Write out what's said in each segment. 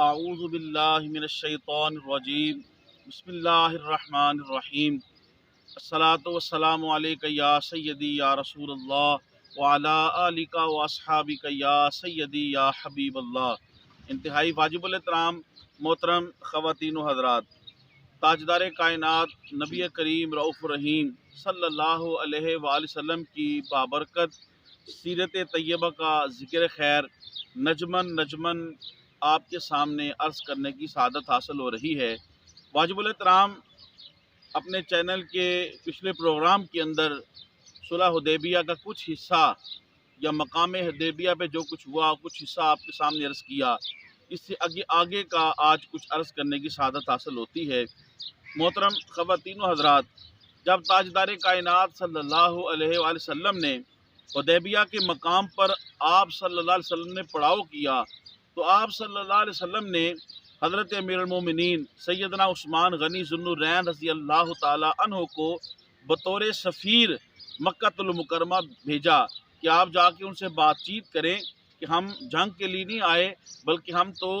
اعوذ باللہ من الشیطان الرجیم بسم اللہ الرحمن الرحیم الصلاۃ والسلام علیک یا سیدی یا رسول اللہ وعلی آلک و اصحابک یا سیدی یا حبیب اللہ۔ انتہائی واجب الاحترام محترم خواتین و حضرات، تاجدار کائنات نبی کریم رؤوف الرحیم صلی اللہ علیہ وآلہ وسلم کی بابرکت سیرت طیبہ کا ذکر خیر نجمن آپ کے سامنے عرض کرنے کی سعادت حاصل ہو رہی ہے۔ واجب الاحترام اپنے چینل کے پچھلے پروگرام کے اندر صلح حدیبیہ کا کچھ حصہ یا مقام حدیبیہ پہ جو کچھ ہوا کچھ حصہ آپ کے سامنے عرض کیا، اس سے آگے کا آج کچھ عرض کرنے کی سعادت حاصل ہوتی ہے۔ محترم خواتین و حضرات، جب تاجدار کائنات صلی اللہ علیہ وآلہ وسلم نے حدیبیہ کے مقام پر آپ صلی اللہ علیہ وسلم نے پڑاؤ کیا تو آپ صلی اللہ علیہ وسلم نے حضرت امیر المومنین سیدنا عثمان غنی ذو النورین رضی اللہ تعالی عنہ کو بطور سفیر مکہ المکرمہ بھیجا کہ آپ جا کے ان سے بات چیت کریں کہ ہم جنگ کے لیے نہیں آئے بلکہ ہم تو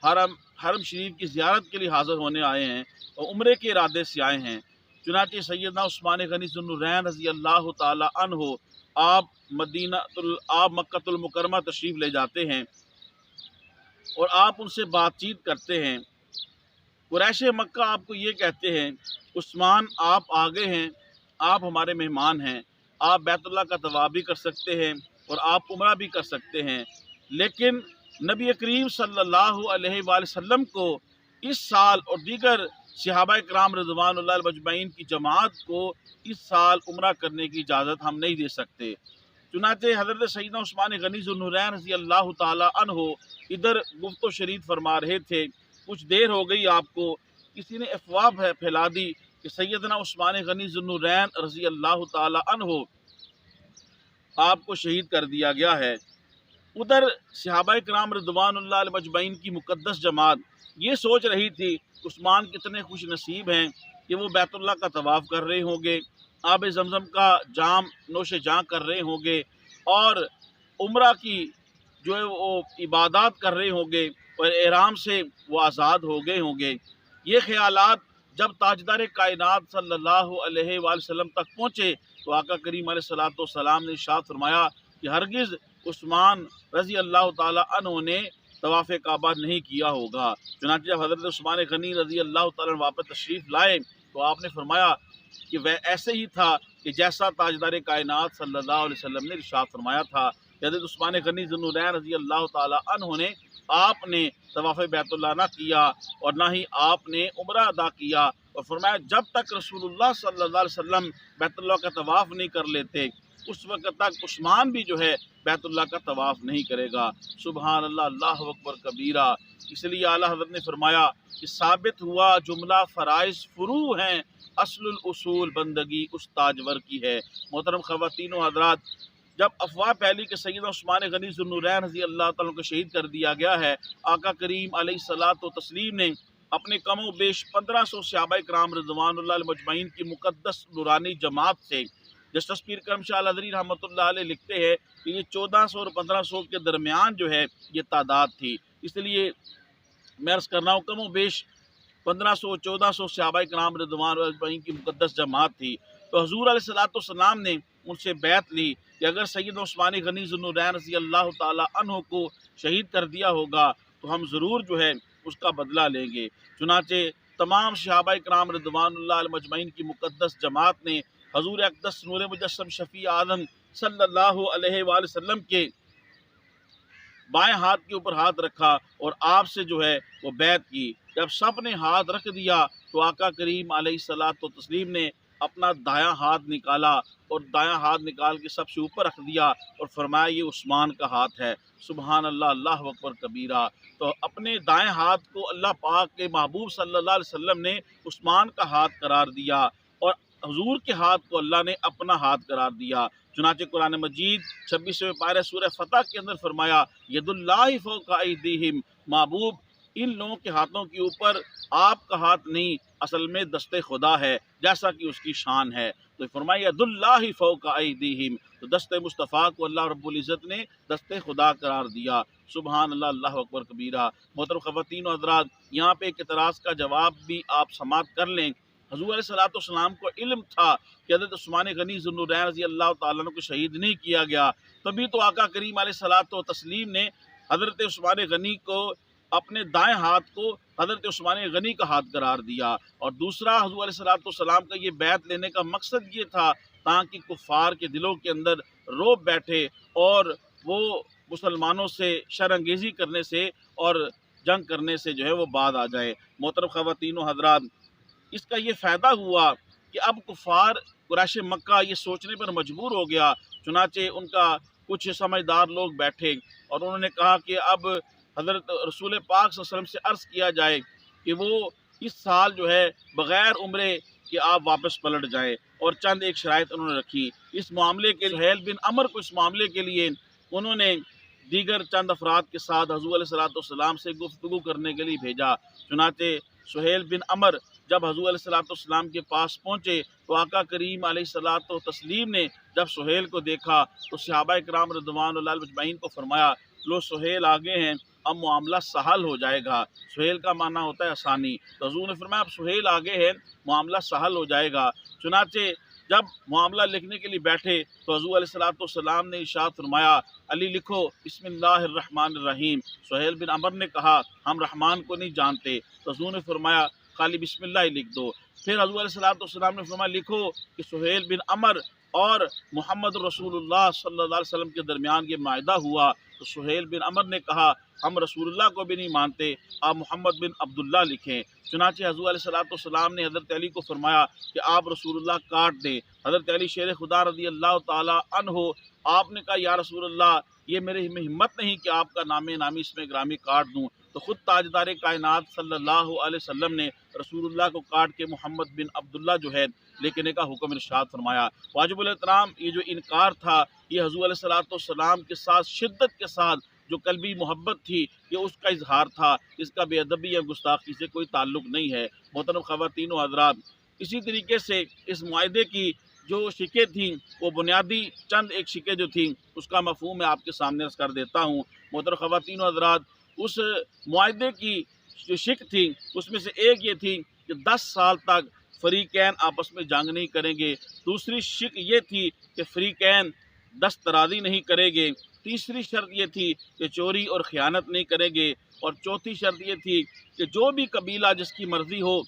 حرم شریف کی زیارت کے لیے حاضر ہونے آئے ہیں اور عمرے کے ارادے سے آئے ہیں۔ چنانچہ سیدنا عثمان غنی ذو النورین رضی اللہ تعالی عنہ آپ مکہ المکرمہ تشریف لے جاتے ہیں اور آپ ان سے بات چیت کرتے ہیں۔ قریش مکہ آپ کو یہ کہتے ہیں، عثمان آپ آگے ہیں، آپ ہمارے مہمان ہیں، آپ بیت اللہ کا طواف بھی کر سکتے ہیں اور آپ عمرہ بھی کر سکتے ہیں، لیکن نبی کریم صلی اللہ علیہ وآلہ وسلم کو اس سال اور دیگر صحابہ کرام رضوان اللہ مجمعین کی جماعت کو اس سال عمرہ کرنے کی اجازت ہم نہیں دے سکتے۔ چنانچہ حضرت سیدنا عثمان غنی ذو النورین رضی اللہ تعالی عنہ ادھر گفت و شنید فرما رہے تھے، کچھ دیر ہو گئی آپ کو کسی نے افواہ پھیلا دی کہ سیدنا عثمان غنی ذو النورین رضی اللہ تعالی عنہ آپ کو شہید کر دیا گیا ہے۔ ادھر صحابہ کرام رضوان اللہ علیہ مجمعین کی مقدس جماعت یہ سوچ رہی تھی عثمان کتنے خوش نصیب ہیں کہ وہ بیت اللہ کا طواف کر رہے ہوں گے، آب زمزم کا جام نوش جاں کر رہے ہوں گے اور عمرہ کی جو ہے وہ عبادات کر رہے ہوں گے اور احرام سے وہ آزاد ہو گئے ہوں گے۔ یہ خیالات جب تاجدار کائنات صلی اللہ علیہ وآلہ وسلم تک پہنچے تو آقا کریم علیہ الصلوۃ والسلام نے ارشاد فرمایا کہ ہرگز عثمان رضی اللہ تعالی عنہ نے طواف کعبہ نہیں کیا ہوگا۔ چنانچہ جب حضرت عثمان غنی رضی اللہ تعالیٰ عنہ واپس تشریف لائے تو آپ نے فرمایا کہ وہ ایسے ہی تھا کہ جیسا تاجدار کائنات صلی اللہ علیہ وسلم نے ارشاد فرمایا تھا۔ حضرت عثمان غنی ذو النورین رضی اللہ تعالی عنہ نے آپ نے طواف بیت اللہ نہ کیا اور نہ ہی آپ نے عمرہ ادا کیا، اور فرمایا جب تک رسول اللہ صلی اللہ علیہ وسلم بیت اللہ کا طواف نہیں کر لیتے اس وقت تک عثمان بھی جو ہے بیت اللہ کا طواف نہیں کرے گا۔ سبحان اللہ، اللہ اکبر کبیرہ۔ اس لیے اعلیٰ حضرت نے فرمایا کہ ثابت ہوا جملہ فرائض فروع ہیں، اصل الاصول بندگی اس تاجور کی ہے۔ محترم خواتین و حضرات، جب افواہ پھیلی کہ سیدنا عثمان غنی ذو النورین رضی اللہ تعالیٰ کو شہید کر دیا گیا ہے، آقا کریم علیہ الصلوۃ والتسلیم نے اپنے کم و بیش 1500 صحابہ کرام رضوان اللہ علیہ مجمعین کی مقدس نورانی جماعت سے، جسٹس پیر کرم شاہ الحضری رحمۃ اللہ علیہ لکھتے ہیں کہ یہ 1400 اور 1500 کے درمیان جو ہے یہ تعداد تھی۔ اس لیے میں عرض کر رہا ہوں کم و بیش 1500 1400 صحابہ کرام رضوان اللہ مجمعین کی مقدس جماعت تھی۔ تو حضور علیہ الصلوۃ والسلام نے ان سے بیعت لی کہ اگر سیدنا عثمان غنی ذو النورین رضی اللہ تعالی عنہ کو شہید کر دیا ہوگا تو ہم ضرور جو ہے اس کا بدلہ لیں گے۔ چنانچہ تمام صحابہ کرام رضوان اللہ علیہ مجمعین کی مقدس جماعت نے حضور اقدس نور مجسم شفیع اعظم صلی اللہ علیہ وآلہ وسلم کے بائیں ہاتھ کے اوپر ہاتھ رکھا اور آپ سے جو ہے وہ بیعت کی۔ جب سب نے ہاتھ رکھ دیا تو آقا کریم علیہ الصلوۃ والتسلیم نے اپنا دایاں ہاتھ نکالا اور دایاں ہاتھ نکال کے سب سے اوپر رکھ دیا اور فرمایا یہ عثمان کا ہاتھ ہے۔ سبحان اللہ، اللہ اکبر کبیرہ۔ تو اپنے دائیں ہاتھ کو اللہ پاک کے محبوب صلی اللہ علیہ وسلم نے عثمان کا ہاتھ قرار دیا اور حضور کے ہاتھ کو اللہ نے اپنا ہاتھ قرار دیا۔ چنانچہ قرآن مجید 26ویں پارہ سورہ فتح کے اندر فرمایا ید اللہ فوق ایدیہم، محبوب ان لوگوں کے ہاتھوں کے اوپر آپ کا ہاتھ نہیں، اصل میں دست خدا ہے، جیسا کہ اس کی شان ہے۔ تو فرمایا ید اللہ فوق ایدیہم، تو دست مصطفیٰ کو اللہ رب العزت نے دست خدا قرار دیا۔ سبحان اللہ، اللہ اکبر کبیرہ۔ محترم خواتین و حضرات، یہاں پہ ایک اعتراض کا جواب بھی آپ سماعت کر لیں۔ حضور علیہ السلام کو علم تھا کہ حضرت عثمان غنی ذو النورین رضی اللہ تعالیٰ عنہ کو شہید نہیں کیا گیا، تبھی تو آقا کریم علیہ الصلوۃ والتسلیم نے حضرت عثمان غنی کو اپنے دائیں ہاتھ کو حضرت عثمان غنی کا ہاتھ قرار دیا۔ اور دوسرا، حضور علیہ السلام کا یہ بیعت لینے کا مقصد یہ تھا تاکہ کفار کے دلوں کے اندر روب بیٹھے اور وہ مسلمانوں سے شر انگیزی کرنے سے اور جنگ کرنے سے جو ہے وہ بعد آ جائے۔ محترم خواتین و حضرات، اس کا یہ فائدہ ہوا کہ اب کفار قریش مکہ یہ سوچنے پر مجبور ہو گیا، چنانچہ ان کا کچھ سمجھدار لوگ بیٹھے اور انہوں نے کہا کہ اب حضرت رسول پاک صلی اللہ علیہ وسلم سے عرض کیا جائے کہ وہ اس سال جو ہے بغیر عمرے کہ آپ واپس پلٹ جائیں، اور چند ایک شرائط انہوں نے رکھی اس معاملے کے۔ سہیل بن عمر کو اس معاملے کے لیے انہوں نے دیگر چند افراد کے ساتھ حضور علیہ السلام سے گفتگو کرنے کے لیے بھیجا۔ چنانچہ سہیل بن عمر جب حضور علیہ السلام کے پاس پہنچے تو آقا کریم علیہ السلام نے جب سہیل کو دیکھا تو صحابہ کرام رضوان اللہ علیہم اجمعین کو فرمایا، لو سہیل آگے ہیں، اب معاملہ سہل ہو جائے گا۔ سہیل کا معنی ہوتا ہے آسانی، تو حضور نے فرمایا اب سہیل آگے ہے، معاملہ سہل ہو جائے گا۔ چنانچہ جب معاملہ لکھنے کے لیے بیٹھے تو حضور علیہ السلام نے ارشاد فرمایا، علی لکھو بسم اللہ الرحمن الرحیم۔ سہیل بن عمر نے کہا ہم رحمان کو نہیں جانتے، تو حضور نے فرمایا خالی بسم اللہ ہی لکھ دو۔ پھر حضور علیہ السلام نے فرمایا لکھو کہ سہیل بن عمر اور محمد رسول اللہ صلی اللہ علیہ وسلم کے درمیان یہ معاہدہ ہوا۔ تو سہیل بن عمر نے کہا ہم رسول اللہ کو بھی نہیں مانتے، آپ محمد بن عبداللہ لکھیں۔ چنانچہ حضور علیہ السلام نے حضرت علی کو فرمایا کہ آپ رسول اللہ کاٹ دیں۔ حضرت علی شیر خدا رضی اللہ تعالی عنہ، آپ نے کہا یا رسول اللہ یہ میرے میں ہمت نہیں کہ آپ کا نام نامی اس میں گرامی کاٹ دوں، تو خود تاجدار کائنات صلی اللہ علیہ وسلم نے رسول اللہ کو کاٹ کے محمد بن عبداللہ جو ہے لکھنے کا حکم ارشاد فرمایا۔ واجب الاحترام، یہ جو انکار تھا یہ حضور علیہ السلام کے ساتھ شدت کے ساتھ جو قلبی محبت تھی یہ اس کا اظہار تھا، اس کا بے ادبی یا گستاخی سے کوئی تعلق نہیں ہے۔ محترم خواتین و حضرات، اسی طریقے سے اس معاہدے کی جو شکیں تھیں وہ بنیادی چند ایک شکیں جو تھیں اس کا مفہوم میں آپ کے سامنے عرض کر دیتا ہوں۔ محترم خواتین و حضرات، اس معاہدے کی جو شک تھی اس میں سے ایک یہ تھی کہ 10 سال تک فریقین آپس میں جنگ نہیں کریں گے۔ دوسری شک یہ تھی کہ فریقین دست درازی نہیں کریں گے۔ تیسری شرط یہ تھی کہ چوری اور خیانت نہیں کریں گے، اور چوتھی شرط یہ تھی کہ جو بھی قبیلہ جس کی مرضی ہو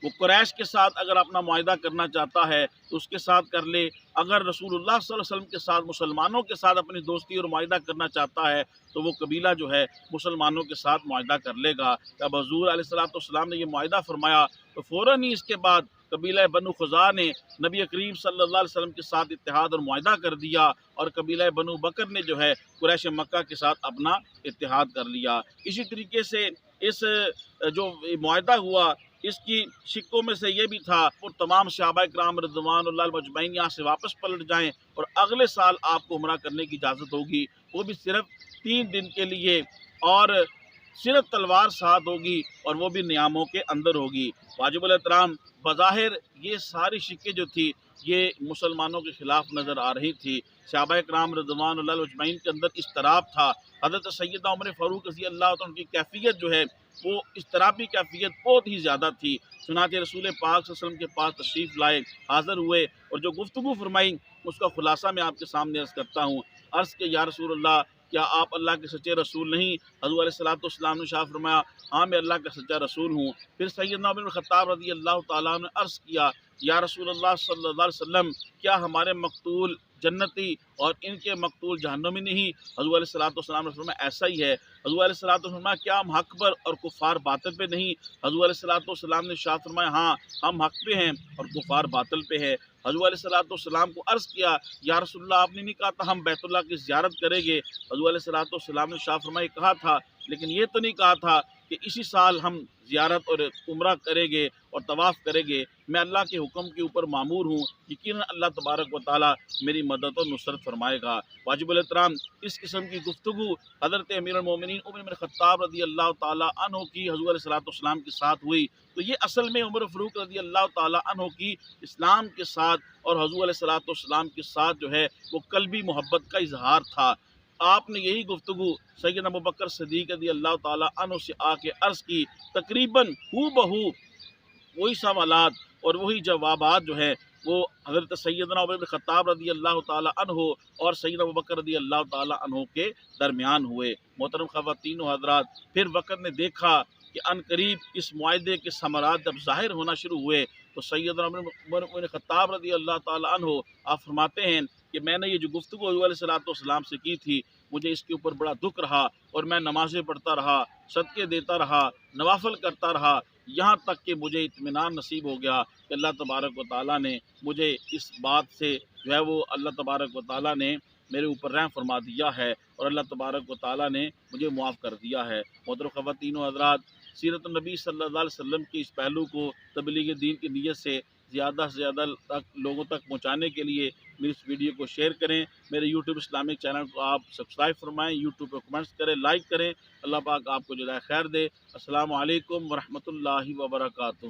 وہ قریش کے ساتھ اگر اپنا معاہدہ کرنا چاہتا ہے تو اس کے ساتھ کر لے، اگر رسول اللہ صلی اللہ علیہ وسلم کے ساتھ مسلمانوں کے ساتھ اپنی دوستی اور معاہدہ کرنا چاہتا ہے تو وہ قبیلہ جو ہے مسلمانوں کے ساتھ معاہدہ کر لے گا۔ جب حضور علیہ السلام نے یہ معاہدہ فرمایا تو فوراً ہی اس کے بعد قبیلہ بنو خزاعہ نے نبی کریم صلی اللہ علیہ وسلم کے ساتھ اتحاد اور معاہدہ کر دیا، اور قبیلہ بنو بکر نے جو ہے قریش مکہ کے ساتھ اپنا اتحاد کر لیا۔ اسی طریقے سے اس جو معاہدہ ہوا اس کی شکوں میں سے یہ بھی تھا اور تمام صحابہ کرام رضوان اللہ علیہم اجمعین یہاں سے واپس پلٹ جائیں اور اگلے سال آپ کو عمرہ کرنے کی اجازت ہوگی، وہ بھی صرف 3 دن کے لیے، اور صرف تلوار ساتھ ہوگی اور وہ بھی نیاموں کے اندر ہوگی۔ واجب الاحترام، بظاہر یہ ساری شکیں جو تھی یہ مسلمانوں کے خلاف نظر آ رہی تھی۔ صحابہ کرام رضوان اللہ علیہم اجمعین کے اندر اضطراب تھا۔ حضرت سیدنا عمر فاروق رضی اللہ عنہ کی کیفیت جو ہے وہ اضطرابی کیفیت بہت ہی زیادہ تھی۔ چنانچہ رسول پاک صلی اللہ علیہ وسلم کے پاس تشریف لائے، حاضر ہوئے، اور جو گفتگو فرمائی اس کا خلاصہ میں آپ کے سامنے عرض کرتا ہوں۔ عرض کہ یا رسول اللہ کیا آپ اللہ کے سچے رسول نہیں؟ حضور علیہ السلام نے ارشاد فرمایا ہاں میں اللہ کا سچا رسول ہوں۔ پھر سیدنا عمر بن خطاب رضی اللہ تعالیٰ عنہ نے عرض کیا یا رسول اللہ صلی اللہ علیہ وسلم کیا ہمارے مقتول جنتی اور ان کے مقتول جہنمی نہیں؟ حضور علیہ السلام نے فرمایا ایسا ہی ہے۔ حضور علیہ السلام نے فرمایا کیا ہم حق پر اور کفار باطل پہ نہیں؟ حضور علیہ السلام نے ارشاد فرمایا ہاں ہم حق پہ ہیں اور کفار باطل پہ ہے۔ حضور علیہ السلام کو عرض کیا یا رسول اللہ آپ نے نہیں کہا تھا ہم بیت اللہ کی زیارت کریں گے؟ حضور علیہ السلام نے ارشاد فرمایا کہا تھا، لیکن یہ تو نہیں کہا تھا کہ اسی سال ہم زیارت اور عمرہ کریں گے اور طواف کریں گے، میں اللہ کے حکم کے اوپر مامور ہوں، یقیناً اللہ تبارک و تعالیٰ میری مدد و نصرت فرمائے گا۔ واجب الاحترام اس قسم کی گفتگو حضرت امیر المومنین عمر بن خطاب رضی اللہ تعالیٰ عنہ کی حضور علیہ السلام کے ساتھ ہوئی، تو یہ اصل میں عمر فاروق رضی اللہ تعالیٰ عنہ کی اسلام کے ساتھ اور حضور علیہ السلام کے ساتھ جو ہے وہ قلبی محبت کا اظہار تھا۔ آپ نے یہی گفتگو سیدنا ابوبکر صدیق رضی اللہ تعالیٰ عنہ سے آ کے عرض کی، تقریباً ہو بہو وہی سوالات اور وہی جوابات جو ہے وہ حضرت سیدنا عمر بن خطاب رضی اللہ تعالیٰ عنہ اور سیدنا ابوبکر رضی اللہ تعالیٰ عنہ کے درمیان ہوئے۔ محترم خواتین و حضرات، پھر وقت نے دیکھا کہ ان قریب اس معاہدے کے ثمرات جب ظاہر ہونا شروع ہوئے تو سیدنا عمر بن خطاب رضی اللہ تعالیٰ عنہ آپ فرماتے ہیں کہ میں نے یہ جو گفتگو حضور علیہ السلام سے کی تھی، مجھے اس کے اوپر بڑا دکھ رہا اور میں نمازیں پڑھتا رہا، صدقے دیتا رہا، نوافل کرتا رہا، یہاں تک کہ مجھے اطمینان نصیب ہو گیا کہ اللہ تبارک و تعالیٰ نے مجھے اس بات سے جو ہے وہ اللہ تبارک و تعالیٰ نے میرے اوپر رحم فرما دیا ہے اور اللہ تبارک و تعالیٰ نے مجھے معاف کر دیا ہے۔ محترم خواتین و حضرات، سیرت النبی صلی اللہ علیہ وسلم کی اس پہلو کو تبلیغ دین کی نیت سے زیادہ سے زیادہ لوگوں تک پہنچانے کے لیے میری اس ویڈیو کو شیئر کریں، میرے یوٹیوب اسلامک چینل کو آپ سبسکرائب فرمائیں، یوٹیوب پہ کمنٹس کریں، لائک کریں۔ اللہ پاک آپ کو جزائے خیر دے۔ السلام علیکم ورحمۃ اللہ وبرکاتہ۔